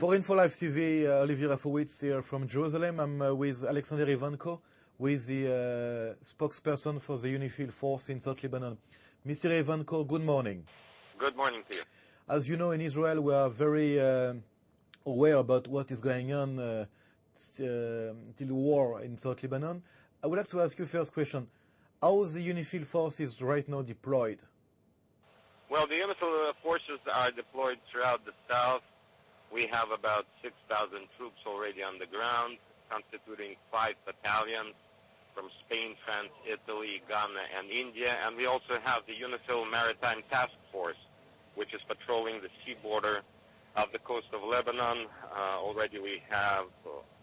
For Info Live TV, Olivier Rafowicz here from Jerusalem. I'm with Alexander Ivanco, who is the spokesperson for the UNIFIL force in South Lebanon. Mr. Ivanco, good morning. Good morning to you. As you know, in Israel, we are very aware about what is going on till the war in South Lebanon. I would like to ask you first question. How the UNIFIL force is right now deployed? Well, the UNIFIL forces are deployed throughout the south. We have about 6,000 troops already on the ground, constituting 5 battalions from Spain, France, Italy, Ghana, and India. And we also have the UNIFIL Maritime Task Force, which is patrolling the sea border of the coast of Lebanon. Already we have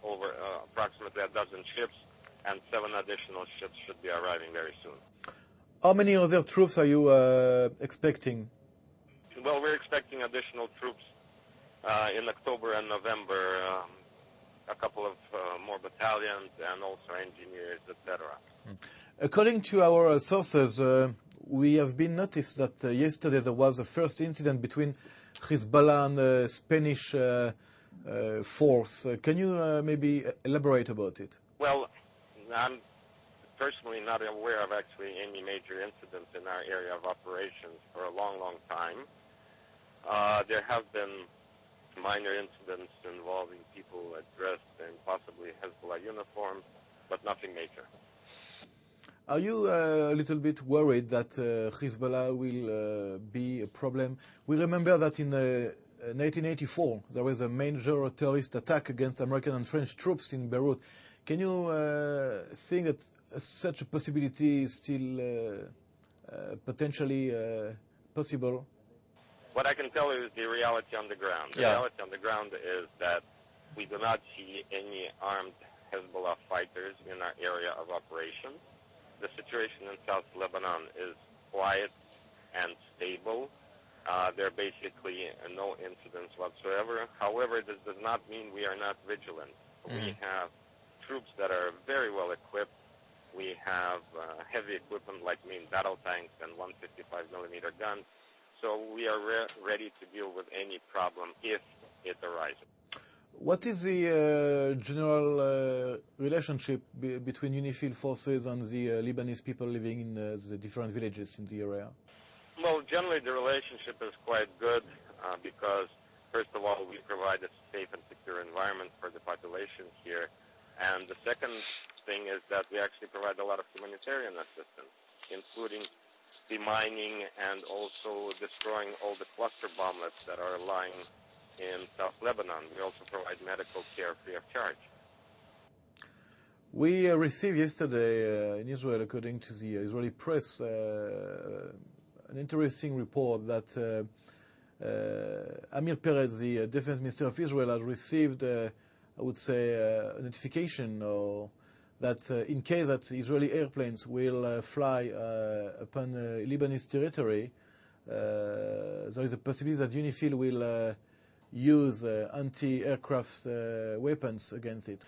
over approximately a dozen ships, and 7 additional ships should be arriving very soon. How many other troops are you expecting? Well, we're expecting additional troops in October and November, a couple of more battalions and also engineers, etc. According to our sources, we have been noticed that yesterday there was a first incident between Hezbollah and the Spanish force. Can you maybe elaborate about it? Well, I'm personally not aware of actually any major incidents in our area of operations for a long, long time. There have been minor incidents involving people dressed in possibly Hezbollah uniforms, but nothing major. Are you a little bit worried that Hezbollah will be a problem? We remember that in 1984 there was a major terrorist attack against American and French troops in Beirut. Can you think that such a possibility is still potentially possible? What I can tell you is the reality on the ground. The reality on the ground is that we do not see any armed Hezbollah fighters in our area of operations. The situation in South Lebanon is quiet and stable. There are basically no incidents whatsoever. However, this does not mean we are not vigilant. We have troops that are very well equipped. We have heavy equipment like main battle tanks and 155mm guns. So we are ready to deal with any problem if it arises. What is the general relationship between UNIFIL forces and the Lebanese people living in the different villages in the area? Well, generally the relationship is quite good because, first of all, we provide a safe and secure environment for the population here. And the second thing is that we actually provide a lot of humanitarian assistance, including demining and also destroying all the cluster bomblets that are lying in South Lebanon. We also provide medical care free of charge. We received yesterday in Israel, according to the Israeli press, an interesting report that Amir Peretz, the defense minister of Israel, has received, I would say, a notification or that in case that Israeli airplanes will fly upon Lebanese territory, there is a possibility that UNIFIL will use anti-aircraft weapons against it.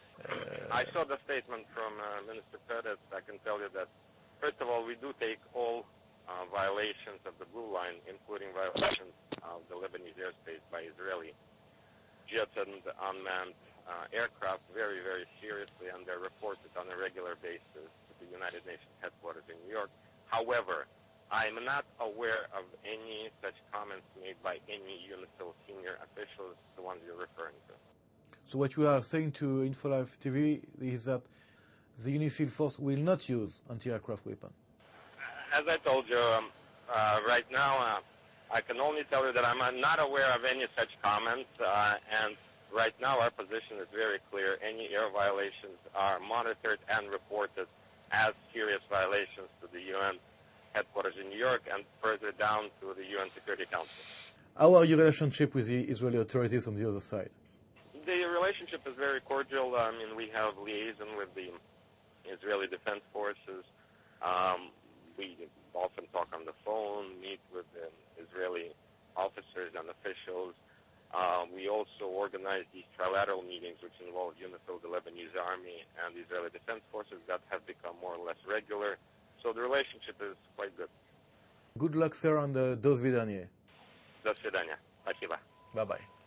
I saw the statement from Minister Peretz. I can tell you that, first of all, we do take all violations of the blue line, including violations of the Lebanese airspace by Israeli jets and unmanned aircraft very, very seriously, and they're reported on a regular basis to the United Nations headquarters in New York. However, I'm not aware of any such comments made by any UNIFIL senior officials, the ones you're referring to. So what you are saying to Info Live TV is that the UNIFIL force will not use anti-aircraft weapons? As I told you, right now, I can only tell you that I'm not aware of any such comments, and right now our position is very clear. Any air violations are monitored and reported as serious violations to the UN headquarters in New York and further down to the UN Security Council. How are your relationship with the Israeli authorities on the other side? The relationship is very cordial. I mean, we have liaison with the Israeli Defense Forces. We often talk on the phone, meet with the Israeli officers and officials. We also organize these trilateral meetings, which involve UNIFIL, the Lebanese Army, and the Israeli Defense Forces that have become more or less regular. So the relationship is quite good. Good luck, sir, and do svidaniye. До свидания. Спасибо. Bye-bye.